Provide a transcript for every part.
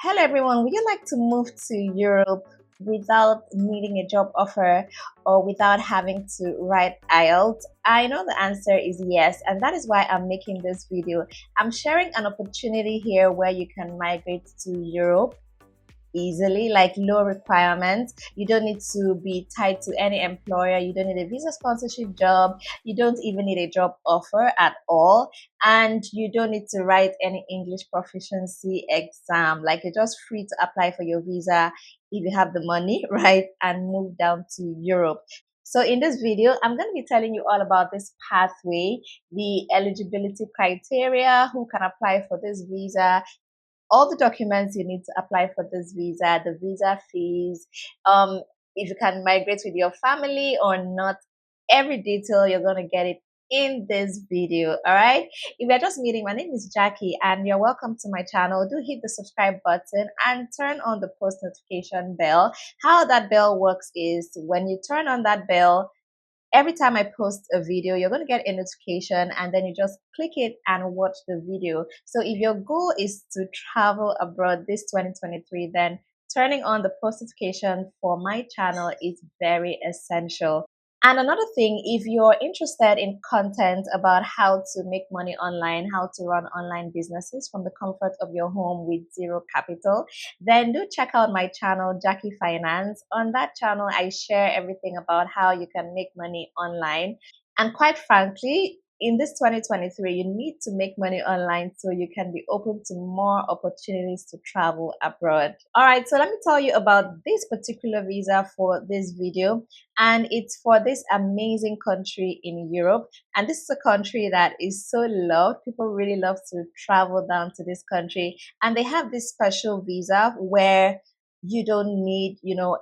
Hello everyone, would you like to move to Europe without needing a job offer or without having to write IELTS? I know the answer is yes, and that is why I'm making this video. I'm sharing an opportunity here where you can migrate to Europe easily, like low requirements. You don't need to be tied to any employer. You don't need a visa sponsorship job. You don't even need a job offer at all. And you don't need to write any English proficiency exam. Like, you're just free to apply for your visa if you have the money, right? And move down to Europe. So in this video, I'm going to be telling you all about this pathway, the eligibility criteria, who can apply for this visa, all the documents you need to apply for this visa, the visa fees, if you can migrate with your family or not. Every detail, you're going to get it in this video. All right. If you're just meeting, my name is Jackie and you're welcome to my channel. Do hit the subscribe button and turn on the post notification bell. How that bell works is when you turn on that bell, every time I post a video, you're going to get a notification and then you just click it and watch the video. So if your goal is to travel abroad this 2023, then turning on the post notification for my channel is very essential. And another thing, if you're interested in content about how to make money online, how to run online businesses from the comfort of your home with zero capital, then do check out my channel, Jackie Finance. On that channel, I share everything about how you can make money online. And quite frankly, in this 2023, you need to make money online so you can be open to more opportunities to travel abroad. All right, so let me tell you about this particular visa for this video. And it's for this amazing country in Europe. And this is a country that is so loved. People really love to travel down to this country. And they have this special visa where you don't need,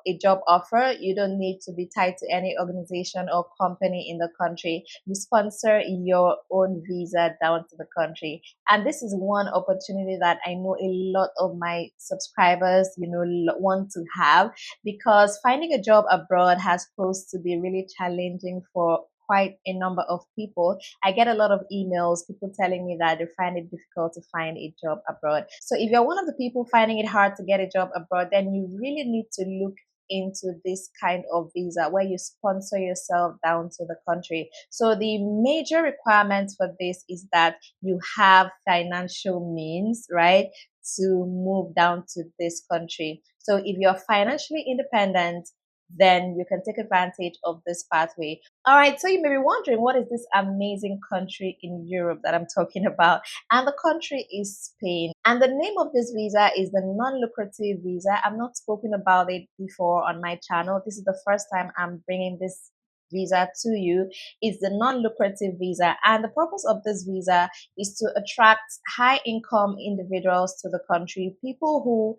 a job offer. You don't need to be tied to any organization or company in the country. You sponsor your own visa down to the country. And this is one opportunity that I know a lot of my subscribers, want to have, because finding a job abroad has proved to be really challenging for quite a number of people. I get a lot of emails, people telling me that they find it difficult to find a job abroad. So if you're one of the people finding it hard to get a job abroad, then you really need to look into this kind of visa where you sponsor yourself down to the country. So the major requirements for this is that you have financial means, right, to move down to this country. So if you're financially independent, then you can take advantage of this pathway. All right, so you may be wondering, what is this amazing country in Europe that I'm talking about? And the country is Spain. And the name of this visa is the non-lucrative visa. I've not spoken about it before on my channel. This is the first time I'm bringing this visa to you. Is the non-lucrative visa, and the purpose of this visa is to attract high income individuals to the country, people who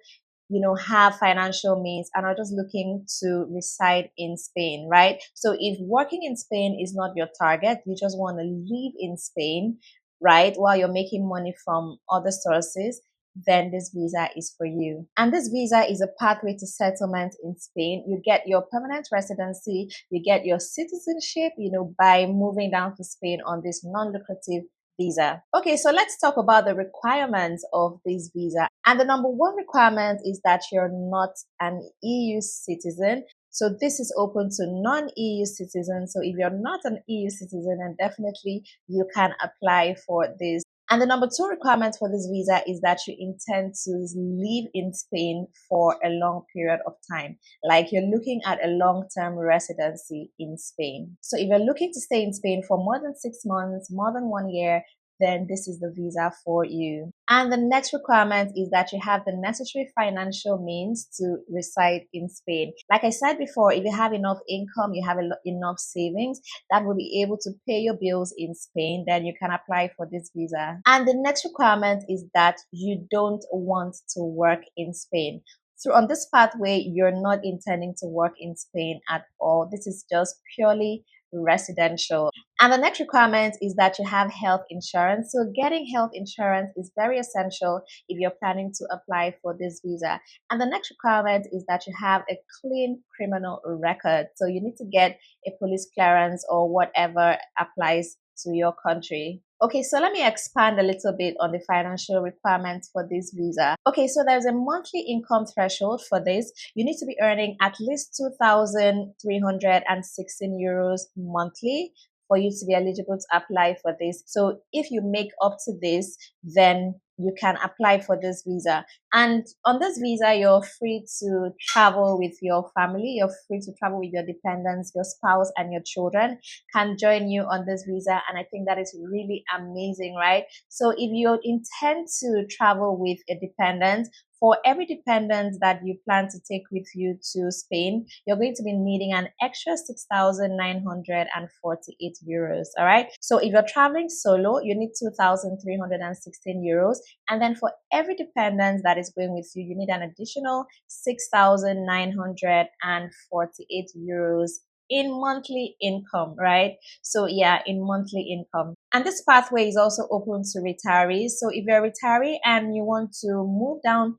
have financial means and are just looking to reside in Spain, right? So if working in Spain is not your target, you just want to live in Spain, right, while you're making money from other sources, then this visa is for you. And this visa is a pathway to settlement in Spain. You get your permanent residency, you get your citizenship, by moving down to Spain on this non-lucrative visa. Okay, so let's talk about the requirements of this visa. And the number one requirement is that you're not an EU citizen. So this is open to non-EU citizens. So if you're not an EU citizen, then definitely you can apply for this. And the number two requirement for this visa is that you intend to live in Spain for a long period of time. Like, you're looking at a long-term residency in Spain. So if you're looking to stay in Spain for more than 6 months, more than 1 year, then this is the visa for you. And the next requirement is that you have the necessary financial means to reside in Spain. Like I said before, if you have enough income, you have enough savings that will be able to pay your bills in Spain, then you can apply for this visa. And the next requirement is that you don't want to work in Spain. So on this pathway, you're not intending to work in Spain at all. This is just purely residential. And the next requirement is that you have health insurance. So getting health insurance is very essential if you're planning to apply for this visa. And the next requirement is that you have a clean criminal record. So you need to get a police clearance or whatever applies to your country. Okay, so let me expand a little bit on the financial requirements for this visa. Okay, so there's a monthly income threshold for this. You need to be earning at least 2,316 euros monthly for you to be eligible to apply for this. So if you make up to this, then you can apply for this visa. And on this visa, you're free to travel with your family, you're free to travel with your dependents, your spouse, and your children can join you on this visa. And I think that is really amazing, right? So if you intend to travel with a dependent, for every dependent that you plan to take with you to Spain, you're going to be needing an extra 6,948 euros. All right. So if you're traveling solo, you need 2,316 euros. And then for every dependent that is going with you, you need an additional 6,948 euros in monthly income, right? So yeah, in monthly income. And this pathway is also open to retirees. So if you're a retiree and you want to move down,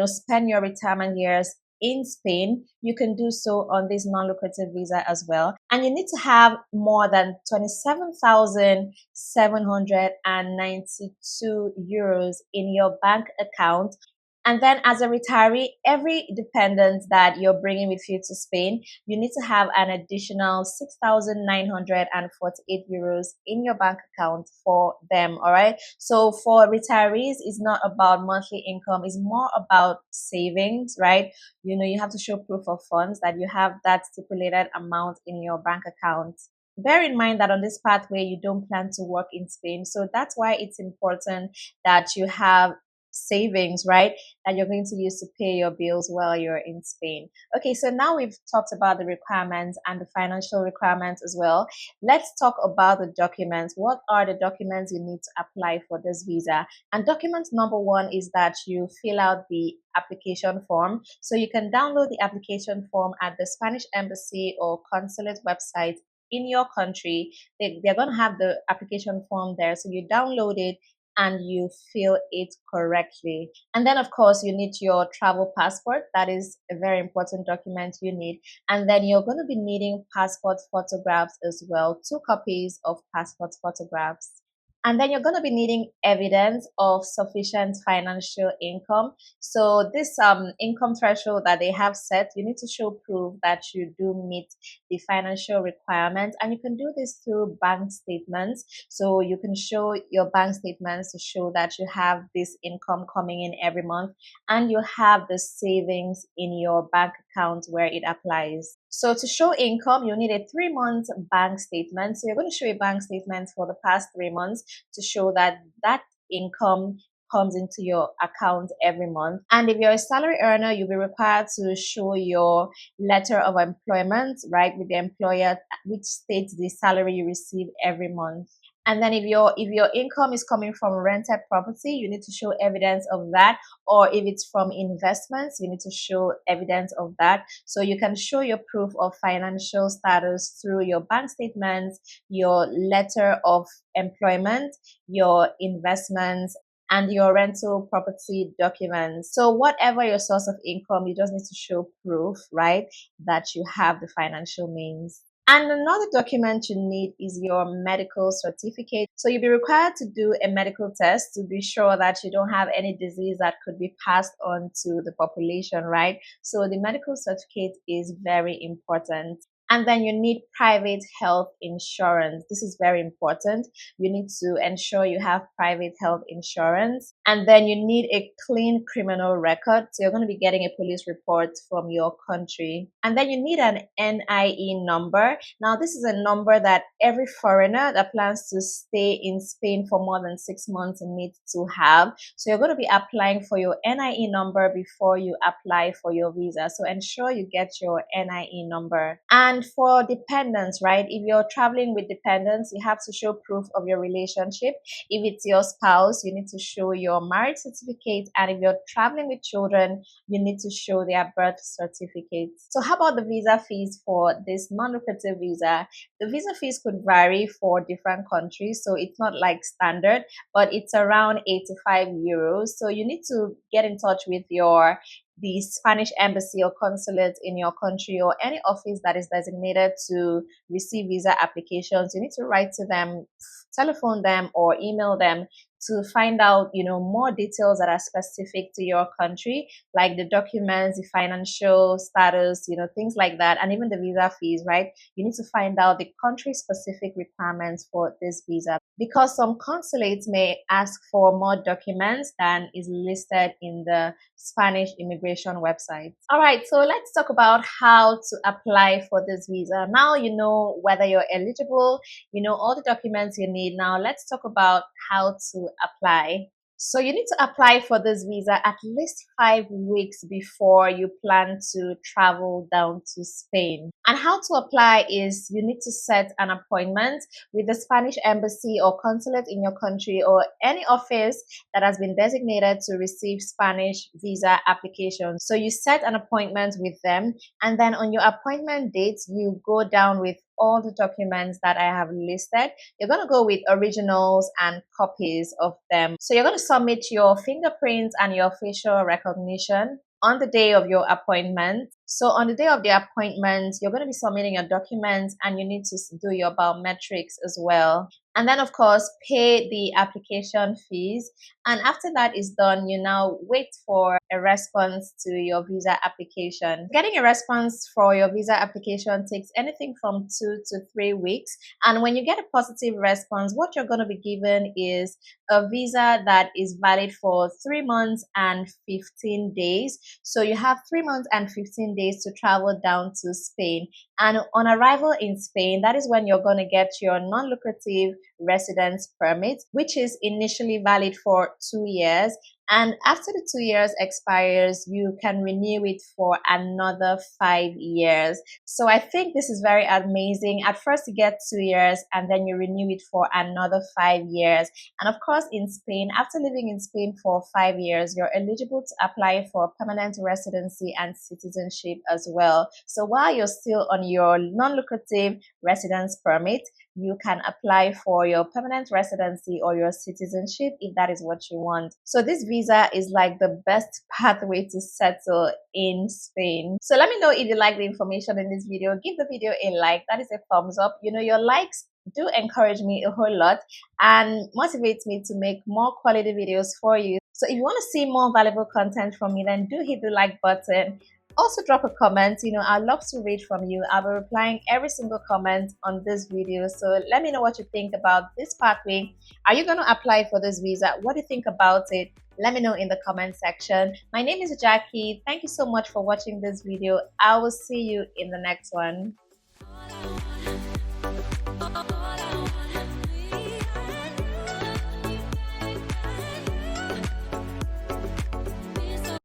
spend your retirement years in Spain, you can do so on this non-lucrative visa as well. And you need to have more than 27,792 euros in your bank account. And then as a retiree, every dependent that you're bringing with you to Spain, you need to have an additional 6,948 euros in your bank account for them. All right. So for retirees, it's not about monthly income. It's more about savings, right? You have to show proof of funds that you have that stipulated amount in your bank account. Bear in mind that on this pathway, you don't plan to work in Spain. So that's why it's important that you have savings, right? That you're going to use to pay your bills while you're in Spain. Okay, so now we've talked about the requirements and the financial requirements as well. Let's talk about the documents. What are the documents you need to apply for this visa? And document number one is that you fill out the application form. So you can download the application form at the Spanish Embassy or consulate website in your country. They're going to have the application form there. So you download it and you fill it correctly. And then, of course, you need your travel passport. That is a very important document you need. And then you're going to be needing passport photographs as well, 2 copies of passport photographs. And then you're going to be needing evidence of sufficient financial income. So this income threshold that they have set, you need to show proof that you do meet the financial requirements. And you can do this through bank statements. So you can show your bank statements to show that you have this income coming in every month and you have the savings in your bank account where it applies. So to show income, you need a 3-month bank statement. So you're going to show a bank statement for the past 3 months to show that that income comes into your account every month. And if you're a salary earner, you'll be required to show your letter of employment, right, with the employer, which states the salary you receive every month. And then if your income is coming from rented property, you need to show evidence of that. Or if it's from investments, you need to show evidence of that. So you can show your proof of financial status through your bank statements, your letter of employment, your investments, and your rental property documents. So whatever your source of income, you just need to show proof, right, that you have the financial means. And another document you need is your medical certificate. So you'll be required to do a medical test to be sure that you don't have any disease that could be passed on to the population, right? So the medical certificate is very important. And then you need private health insurance. This is very important. You need to ensure you have private health insurance. And then you need a clean criminal record. So you're going to be getting a police report from your country. And then you need an NIE number. Now, this is a number that every foreigner that plans to stay in Spain for more than 6 months needs to have. So you're going to be applying for your NIE number before you apply for your visa. So ensure you get your NIE number. And for dependents, right? If you're traveling with dependents, you have to show proof of your relationship. If it's your spouse, you need to show your marriage certificate. And if you're traveling with children, you need to show their birth certificate. So how about the visa fees for this non-lucrative visa? The visa fees could vary for different countries, so it's not like standard, but it's around 85 euros. So you need to get in touch with the Spanish embassy or consulate in your country, or any office that is designated to receive visa applications. You need to write to them, telephone them, or email them to find out, more details that are specific to your country, like the documents, the financial status, things like that, and even the visa fees, right? You need to find out the country specific requirements for this visa, because some consulates may ask for more documents than is listed in the Spanish immigration website. All right, so let's talk about how to apply for this visa. Now you know whether you're eligible, all the documents you need. Now let's talk about how to apply. So you need to apply for this visa at least 5 weeks before you plan to travel down to Spain. And how to apply is you need to set an appointment with the Spanish embassy or consulate in your country, or any office that has been designated to receive Spanish visa applications. So you set an appointment with them, and then on your appointment date, you go down with all the documents that I have listed. You're going to go with originals and copies of them. So you're going to submit your fingerprints and your facial recognition on the day of your appointment. So on the day of the appointment, you're going to be submitting your documents, and you need to do your biometrics as well. And then, of course, pay the application fees. And after that is done, you now wait for a response to your visa application. Getting a response for your visa application takes anything from 2 to 3 weeks. And when you get a positive response, what you're going to be given is a visa that is valid for 3 months and 15 days. So you have 3 months and 15 days to travel down to Spain. And on arrival in Spain, that is when you're going to get your non-lucrative residence permit, which is initially valid for 2 years. And after the 2 years expires, you can renew it for another 5 years. So I think this is very amazing. At first you get 2 years, and then you renew it for another 5 years. And of course, in Spain, after living in Spain for 5 years, you're eligible to apply for permanent residency and citizenship as well. So while you're still on your non-lucrative residence permit, you can apply for your permanent residency or your citizenship if that is what you want. So this visa is like the best pathway to settle in Spain. So let me know if you like the information in this video. Give the video a like. That is a thumbs up. Your likes do encourage me a whole lot and motivates me to make more quality videos for you. So if you want to see more valuable content from me, then do hit the like button. Also drop a comment. I'd love to read from you. I'll be replying every single comment on this video. So let me know what you think about this pathway. Are you going to apply for this visa? What do you think about it? Let me know in the comment section. My name is Jackie. Thank you so much for watching this video. I will see you in the next one.